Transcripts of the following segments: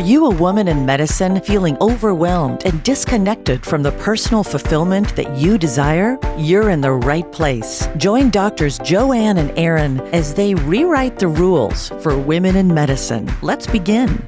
you a woman in medicine feeling overwhelmed and disconnected from the personal fulfillment that you desire? You're in the right place. Join Doctors Joanne and Aaron as they rewrite the rules for women in medicine. Let's begin.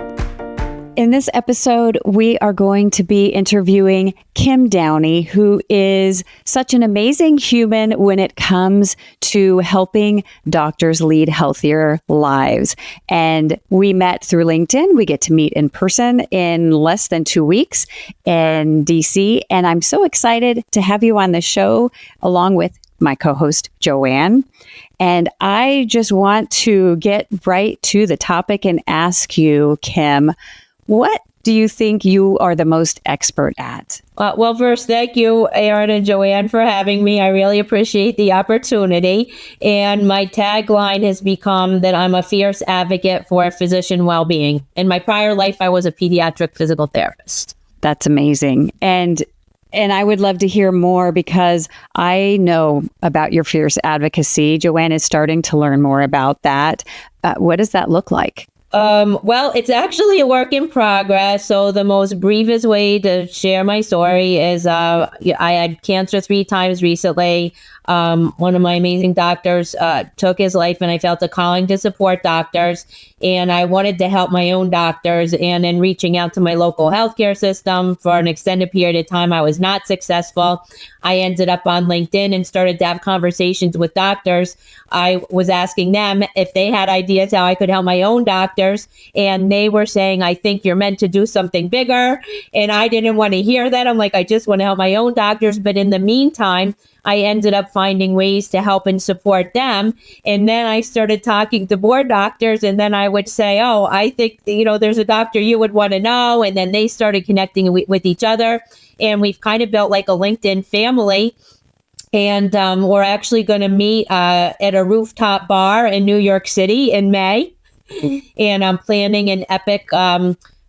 In this episode, we are going to be interviewing Kim Downey, who is such an amazing human when it comes to helping doctors lead healthier lives. And we met through LinkedIn. We get to meet in person in less than 2 weeks in DC. And I'm so excited to have you on the show along with my co-host, Joanne. And I just want to get right to the topic and ask you, Kim, what do you think you are the most expert at? Well, first, thank you, Aaron and Joanne, for having me. I really appreciate the opportunity. And my tagline has become that I'm a fierce advocate for physician well-being. In my prior life, I was a pediatric physical therapist. That's amazing. And I would love to hear more because I know about your fierce advocacy. Joanne is starting to learn more about that. What does that look like? Well, it's actually a work in progress. So the most briefest way to share my story is I had cancer 3 times recently. One of my amazing doctors took his life, and I felt a calling to support doctors. And I wanted to help my own doctors. And in reaching out to my local healthcare system for an extended period of time, I was not successful. I ended up on LinkedIn and started to have conversations with doctors. I was asking them if they had ideas how I could help my own doctors. And they were saying, I think you're meant to do something bigger. And I didn't want to hear that. I'm like, I just want to help my own doctors. But in the meantime, I ended up finding ways to help and support them. And then I started talking to more doctors, and then I would say, oh, I think, there's a doctor you would want to know. And then they started connecting with each other. And we've kind of built like a LinkedIn family. And we're actually going to meet at a rooftop bar in New York City in May. And I'm planning an epic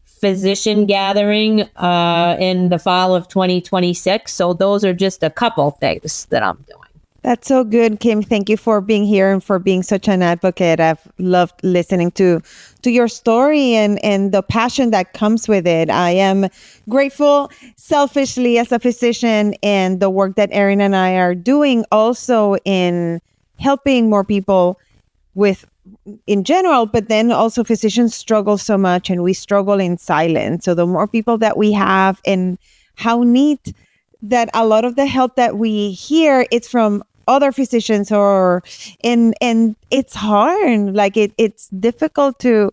physician gathering in the fall of 2026. So those are just a couple things that I'm doing. That's so good, Kim. Thank you for being here and for being such an advocate. I've loved listening to your story and the passion that comes with it. I am grateful selfishly as a physician and the work that Erin and I are doing also in helping more people with in general, but then also physicians struggle so much and we struggle in silence. So the more people that we have, and how neat that a lot of the help that we hear, it's from other physicians and it's hard. Like it's difficult to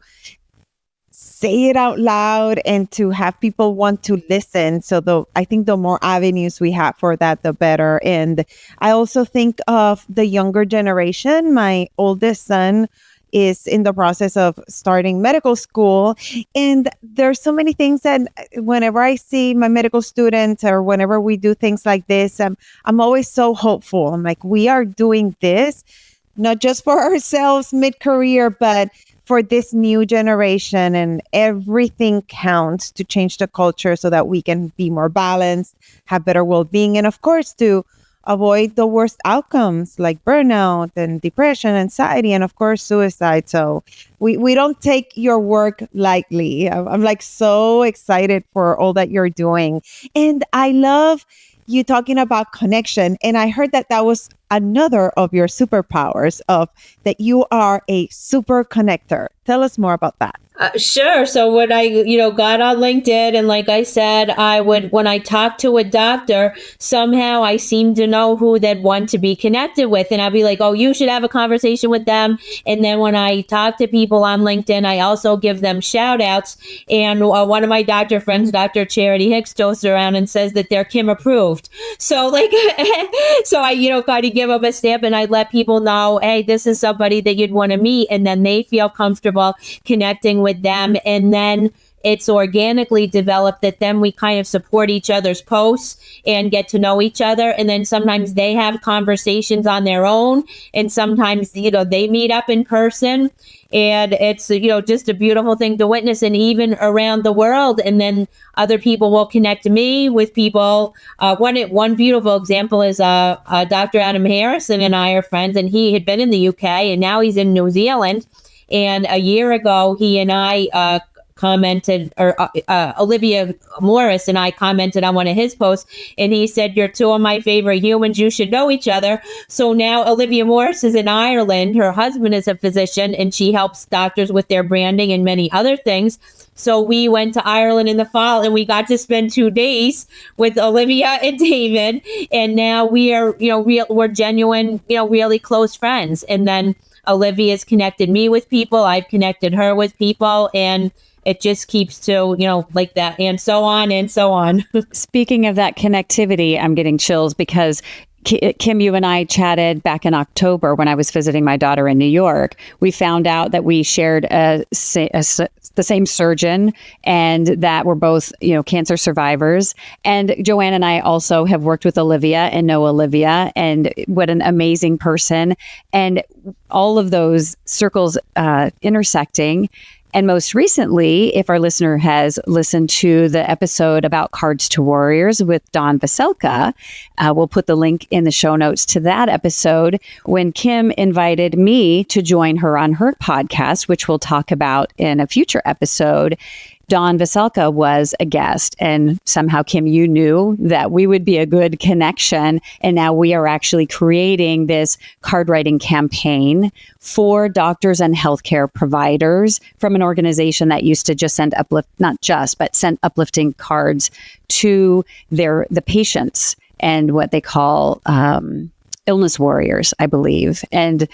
say it out loud and to have people want to listen. So I think the more avenues we have for that, the better. And I also think of the younger generation. My oldest son is in the process of starting medical school. And there's so many things that whenever I see my medical students or whenever we do things like this, I'm always so hopeful. I'm like, we are doing this, not just for ourselves mid-career, but for this new generation, and everything counts to change the culture so that we can be more balanced, have better well-being, and of course, to avoid the worst outcomes like burnout and depression, anxiety, and of course, suicide. So we don't take your work lightly. I'm like so excited for all that you're doing. And I love you talking about connection. And I heard that was another of your superpowers, of that you are a super connector. Tell us more about that. Sure. So when I, got on LinkedIn, and like I said, when I talk to a doctor, somehow I seem to know who they'd want to be connected with. And I'd be like, oh, you should have a conversation with them. And then when I talk to people on LinkedIn, I also give them shout outs. And one of my doctor friends, Dr. Charity Hicks, goes around and says that they're Kim approved. So so I, kind of give them a stamp, and I let people know, hey, this is somebody that you'd want to meet. And then they feel comfortable connecting with them, and then it's organically developed that then we kind of support each other's posts and get to know each other. And then sometimes they have conversations on their own, and sometimes, they meet up in person, and it's, just a beautiful thing to witness, and even around the world. And then other people will connect me with people. One beautiful example is Dr. Adam Harrison and I are friends, and he had been in the UK and now he's in New Zealand. And a year ago, he and I commented, or Olivia Morris and I commented on one of his posts, and he said, "You're two of my favorite humans. You should know each other." So now Olivia Morris is in Ireland. Her husband is a physician, and she helps doctors with their branding and many other things. So we went to Ireland in the fall, and we got to spend 2 days with Olivia and David. And now we are, we're genuine, really close friends. And then Olivia's connected me with people. I've connected her with people, and it just keeps to, like that, and so on and so on. Speaking of that connectivity, I'm getting chills because Kim, you and I chatted back in October when I was visiting my daughter in New York. We found out that we shared the same surgeon, and that we're both, cancer survivors. And Joanne and I also have worked with Olivia and know Olivia, and what an amazing person. And all of those circles intersecting. And most recently, if our listener has listened to the episode about Cards to Warriors with Dawn Veselka, we'll put the link in the show notes to that episode, when Kim invited me to join her on her podcast, which we'll talk about in a future episode. Dawn Veselka was a guest, and somehow, Kim, you knew that we would be a good connection. And now we are actually creating this card writing campaign for doctors and healthcare providers from an organization that used to just send send uplifting cards to the patients, and what they call illness warriors, I believe. And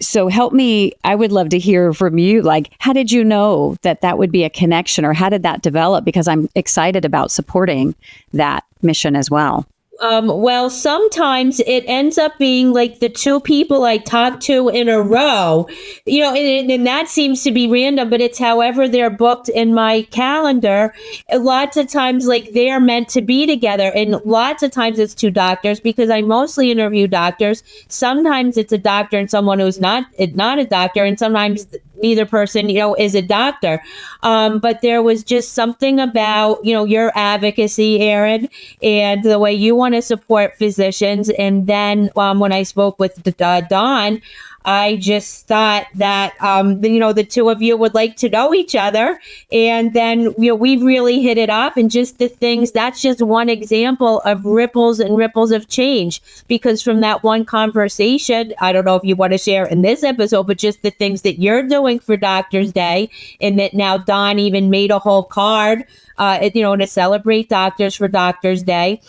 so help me, I would love to hear from you, like, how did you know that would be a connection, or how did that develop? Because I'm excited about supporting that mission as well. Well, sometimes it ends up being like the two people I talk to in a row, and that seems to be random, but it's however they're booked in my calendar. Lots of times, like, they're meant to be together, and lots of times it's two doctors, because I mostly interview doctors. Sometimes it's a doctor and someone who's not a doctor, and sometimes neither person, is a doctor. But there was just something about, your advocacy, Erin, and the way you want to support physicians. And then when I spoke with Dawn, I just thought that, the two of you would like to know each other. And then, we've really hit it off. And just the things, that's just one example of ripples and ripples of change. Because from that one conversation, I don't know if you want to share in this episode, but just the things that you're doing for Doctors Day, and that now Dawn even made a whole card, to celebrate doctors for Doctors Day.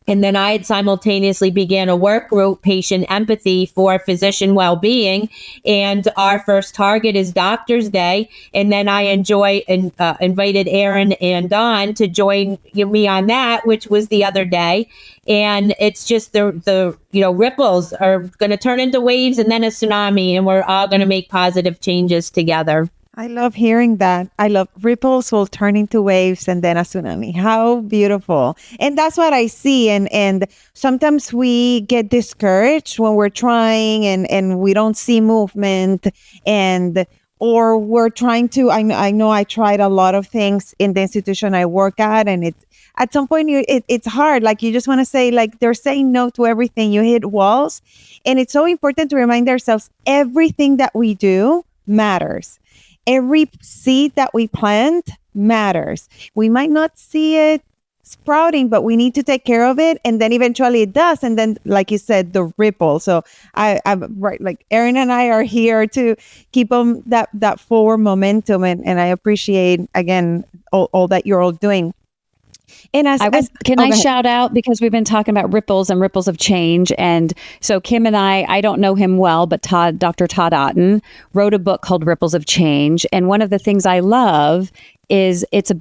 And then I had simultaneously began a work group, Patient Empathy for Physician Wellbeing. And our first target is Doctors Day. And then I invited Erin and Dawn to join me on that, which was the other day. And it's just the ripples are going to turn into waves and then a tsunami. And we're all going to make positive changes together. I love hearing that. I love ripples will turn into waves and then a tsunami. How beautiful. And that's what I see. And sometimes we get discouraged when we're trying and we don't see movement, or we're trying to, I know I tried a lot of things in the institution I work at, and at some point it's hard. Like, you just want to say, like, they're saying no to everything. You hit walls. And it's so important to remind ourselves, everything that we do matters. Every seed that we plant matters. We might not see it sprouting, but we need to take care of it. And then eventually it does. And then, like you said, the ripple. So I'm right. Like, Erin and I are here to keep them that forward momentum. And I appreciate, again, all that you're all doing. And can I shout out, because we've been talking about ripples and ripples of change. And so Kim and I don't know him well, but Dr. Todd Otten wrote a book called Ripples of Change. And one of the things I love is it's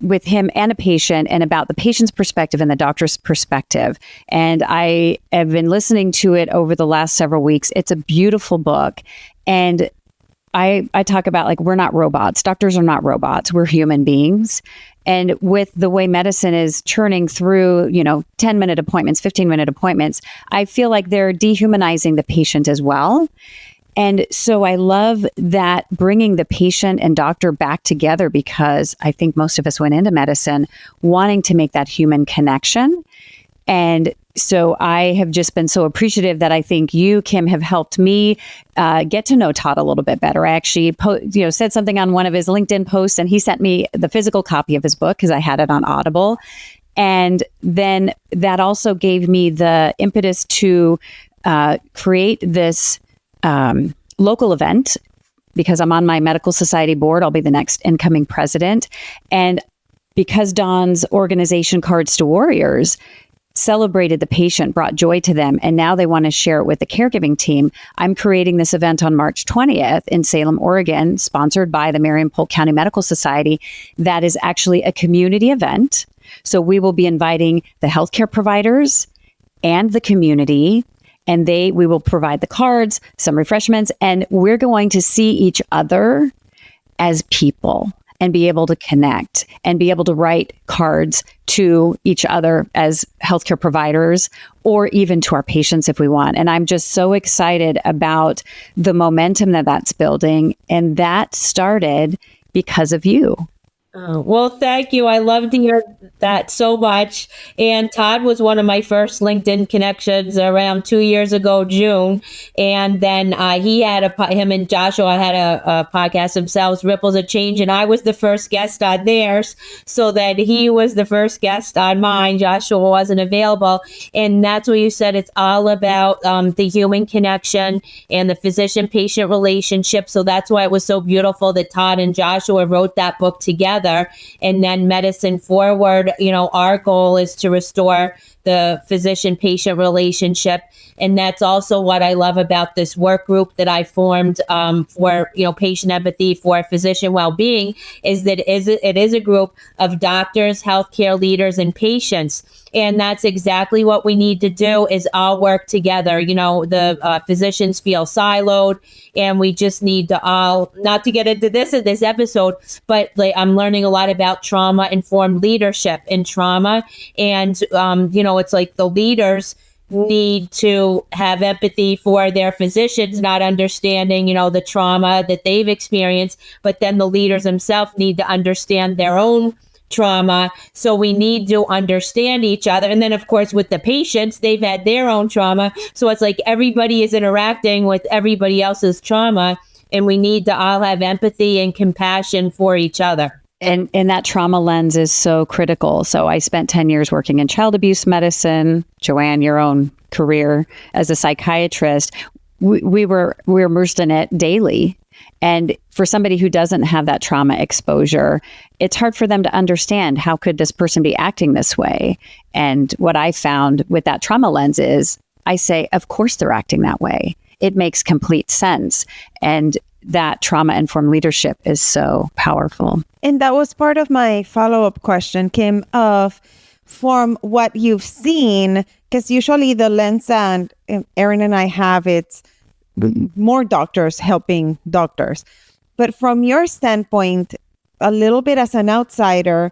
with him and a patient, and about the patient's perspective and the doctor's perspective. And I have been listening to it over the last several weeks. It's a beautiful book. And I talk about, like, we're not robots. Doctors are not robots. We're human beings. And with the way medicine is churning through, 10-minute appointments, 15-minute appointments, I feel like they're dehumanizing the patient as well. And so I love that, bringing the patient and doctor back together, because I think most of us went into medicine wanting to make that human connection. And So I have just been so appreciative that I think you, Kim, have helped me get to know Todd a little bit better. I actually said something on one of his LinkedIn posts, and he sent me the physical copy of his book because I had it on Audible. And then that also gave me the impetus to create this local event because I'm on my medical society board. I'll be the next incoming president. And because Dawn's organization, Cards to Warriors, celebrated the patient, brought joy to them, and now they want to share it with the caregiving team, I'm creating this event on March 20th in Salem, Oregon, sponsored by the Marion-Polk County Medical Society. That is actually a community event. So we will be inviting the healthcare providers and the community, and we will provide the cards, some refreshments, and we're going to see each other as people and be able to connect and be able to write cards to each other as healthcare providers or even to our patients if we want. And I'm just so excited about the momentum that that's building. And that started because of you. Oh, well, thank you. I love to hear that so much. And Todd was one of my first LinkedIn connections around 2 years ago, June. And then he had him and Joshua had a podcast themselves, Ripples of Change. And I was the first guest on theirs. So that he was the first guest on mine. Joshua wasn't available. And that's what you said. It's all about the human connection and the physician-patient relationship. So that's why it was so beautiful that Todd and Joshua wrote that book together. And then Medicine Forward, our goal is to restore the physician-patient relationship. And that's also what I love about this work group that I formed for, patient empathy for physician well-being, is that it is a group of doctors, healthcare leaders, and patients. And that's exactly what we need to do, is all work together. The physicians feel siloed, and we just need to all, not to get into this in this episode, but I'm learning a lot about trauma-informed leadership and trauma. And, it's like the leaders need to have empathy for their physicians, not understanding, the trauma that they've experienced, but then the leaders themselves need to understand their own trauma. So we need to understand each other. And then, of course, with the patients, they've had their own trauma. So it's like everybody is interacting with everybody else's trauma, and we need to all have empathy and compassion for each other. And that trauma lens is so critical. So I spent 10 years working in child abuse medicine. Joanne, your own career as a psychiatrist, we were immersed in it daily. And for somebody who doesn't have that trauma exposure, it's hard for them to understand, how could this person be acting this way? And what I found with that trauma lens is I say, of course they're acting that way. It makes complete sense. And that trauma-informed leadership is so powerful. And that was part of my follow-up question, Kim, from what you've seen, because usually the lens and Erin and I have, it's more doctors helping doctors. But from your standpoint, a little bit as an outsider,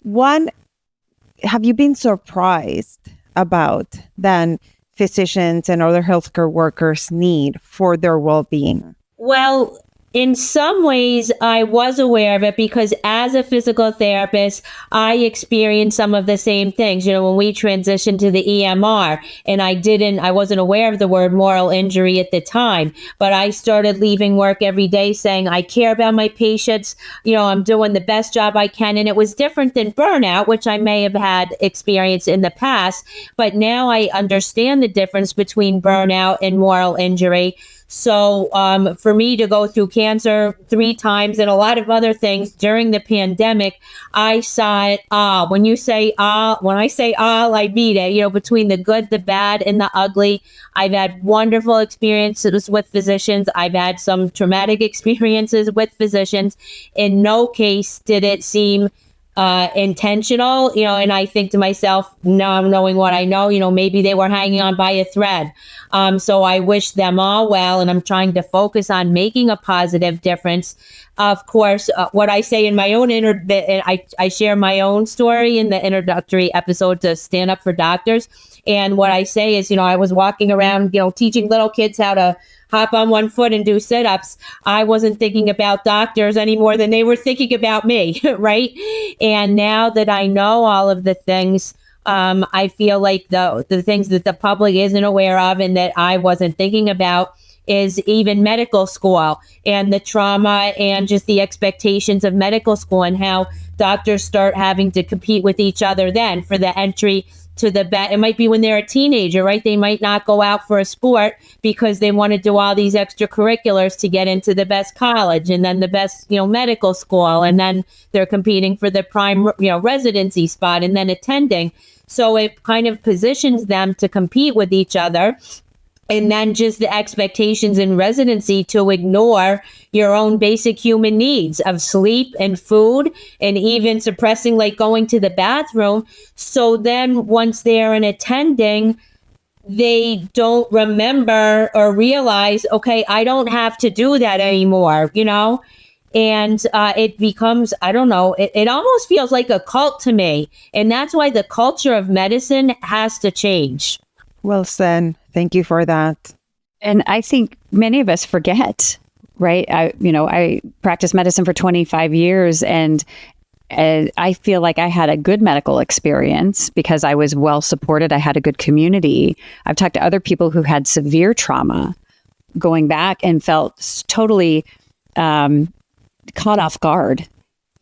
have you been surprised about than physicians and other healthcare workers need for their well-being? Well, in some ways, I was aware of it because as a physical therapist, I experienced some of the same things. When we transitioned to the EMR, and I wasn't aware of the word moral injury at the time, but I started leaving work every day saying, I care about my patients. I'm doing the best job I can. And it was different than burnout, which I may have had experience in the past. But now I understand the difference between burnout and moral injury. So for me to go through cancer 3 times and a lot of other things during the pandemic, I saw it all. When I say all, I mean it. Between the good, the bad, and the ugly. I've had wonderful experiences with physicians. I've had some traumatic experiences with physicians. In no case did it seem intentional, and I think to myself, now knowing what I know, maybe they were hanging on by a thread. So I wish them all well, and I'm trying to focus on making a positive difference. Of course, what I say in my own I share my own story in the introductory episode to Stand Up for Doctors. And what I say is, I was walking around, teaching little kids how to hop on one foot and do sit-ups. I wasn't thinking about doctors any more than they were thinking about me, right? And now that I know all of the things, I feel like the things that the public isn't aware of and that I wasn't thinking about is even medical school and the trauma and just the expectations of medical school and how doctors start having to compete with each other then for the entry to the best. It might be when they're a teenager, right? They might not go out for a sport because they want to do all these extracurriculars to get into the best college and then the best, medical school. And then they're competing for the prime, residency spot and then attending. So it kind of positions them to compete with each other. And then just the expectations in residency to ignore your own basic human needs of sleep and food and even suppressing like going to the bathroom. So then once they're in attending, they don't remember or realize, okay, I don't have to do that anymore, And it becomes, I don't know, it almost feels like a cult to me. And that's why the culture of medicine has to change. Well said. Thank you for that. And I think many of us forget, right? I practiced medicine for 25 years and I feel like I had a good medical experience because I was well supported. I had a good community. I've talked to other people who had severe trauma going back and felt totally caught off guard,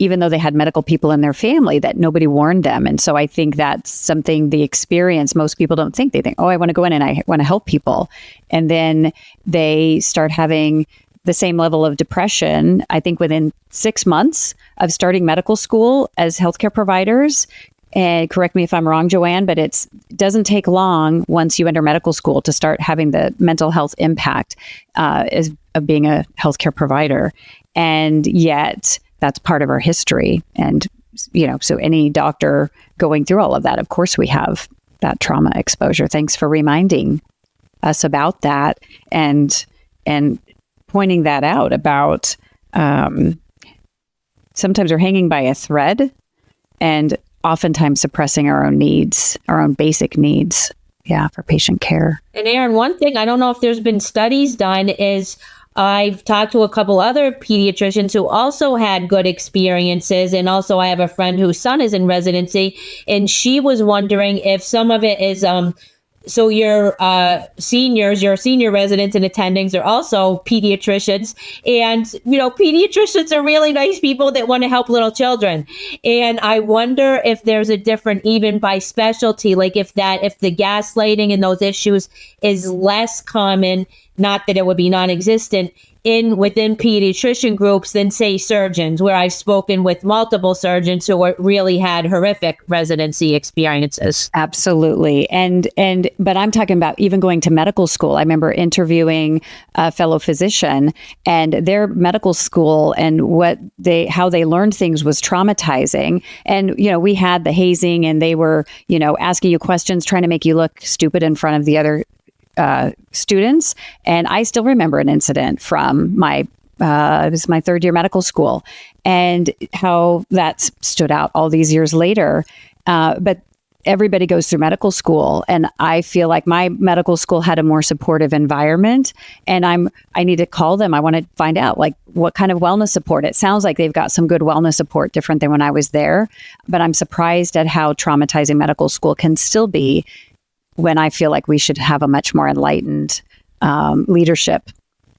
even though they had medical people in their family that nobody warned them. And so I think that's something, the experience, most people don't think. They think, oh, I want to go in and I want to help people. And then they start having the same level of depression, I think within 6 months of starting medical school as healthcare providers. And correct me if I'm wrong, Joanne, but it doesn't take long once you enter medical school to start having the mental health impact of being a healthcare provider. And yet that's part of our history. And, so any doctor going through all of that, of course, we have that trauma exposure. Thanks for reminding us about that and pointing that out about sometimes we're hanging by a thread and oftentimes suppressing our own needs, our own basic needs, for patient care. And Erin, one thing, I don't know if there's been studies done, is I've talked to a couple other pediatricians who also had good experiences. And also I have a friend whose son is in residency, and she was wondering if some of it is, so your seniors, your senior residents and attendings are also pediatricians. And, pediatricians are really nice people that want to help little children. And I wonder if there's a different, even by specialty, like if the gaslighting and those issues is less common, not that it would be non-existent, within pediatrician groups than, say, surgeons, where I've spoken with multiple surgeons who really had horrific residency experiences. Absolutely. But I'm talking about even going to medical school. I remember interviewing a fellow physician, and their medical school and how they learned things was traumatizing. And, we had the hazing, and they were, asking you questions, trying to make you look stupid in front of the other students. And I still remember an incident from it was my third year medical school, and how that stood out all these years later. But everybody goes through medical school, and I feel like my medical school had a more supportive environment, and I need to call them. I want to find out like what kind of wellness support. It sounds like they've got some good wellness support, different than when I was there, but I'm surprised at how traumatizing medical school can still be, when I feel like we should have a much more enlightened leadership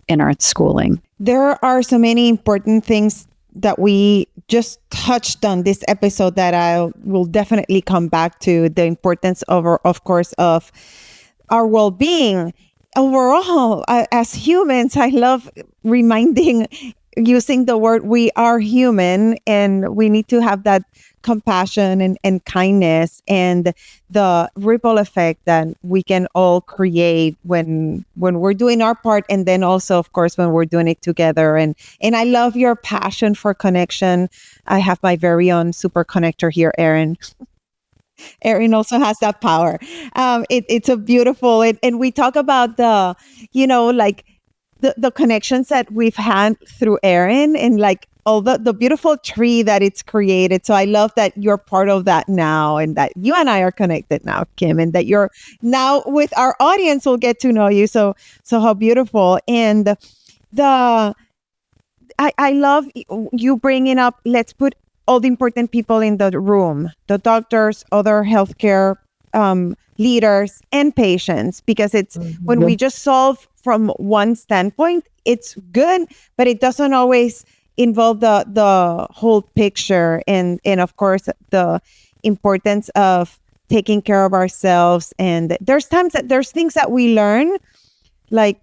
in our schooling. There are so many important things that we just touched on this episode that I will definitely come back to. The importance of course, of our well-being. Overall, as humans, I love using the word we are human, and we need to have that compassion and kindness and the ripple effect that we can all create when we're doing our part, and then also, of course, when we're doing it together. And I love your passion for connection. I have my very own super connector here, Erin. Erin also has that power. It's a beautiful, and we talk about the connections that we've had through Erin, and like all the beautiful tree that it's created. So I love that you're part of that now, and that you and I are connected now, Kim, and that you're now with our audience will get to know you. So how beautiful. And I love you bringing up, let's put all the important people in the room, the doctors, other healthcare leaders, and patients, because it's when we just solve from one standpoint, it's good, but it doesn't always involve the whole picture, and of course the importance of taking care of ourselves. And there's things that we learn, like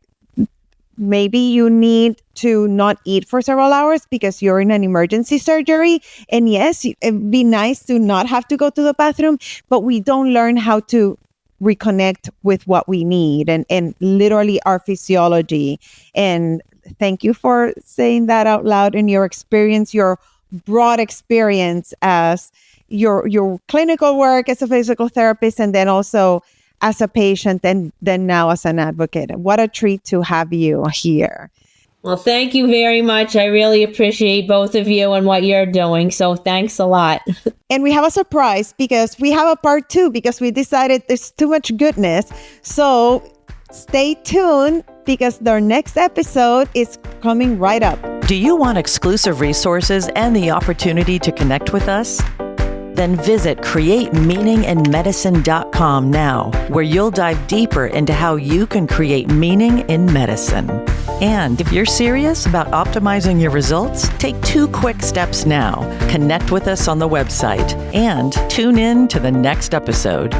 maybe you need to not eat for several hours because you're in an emergency surgery. And yes, it'd be nice to not have to go to the bathroom, but we don't learn how to reconnect with what we need and literally our physiology. And thank you for saying that out loud in your experience, your broad experience as your clinical work as a physical therapist, and then also as a patient, and then now as an advocate. What a treat to have you here. Well, thank you very much. I really appreciate both of you and what you're doing. So thanks a lot. And we have a surprise because we have a part 2 because we decided there's too much goodness. So stay tuned because their next episode is coming right up. Do you want exclusive resources and the opportunity to connect with us? Then visit createmeaninginmedicine.com now, where you'll dive deeper into how you can create meaning in medicine. And if you're serious about optimizing your results, take 2 quick steps now. Connect with us on the website and tune in to the next episode.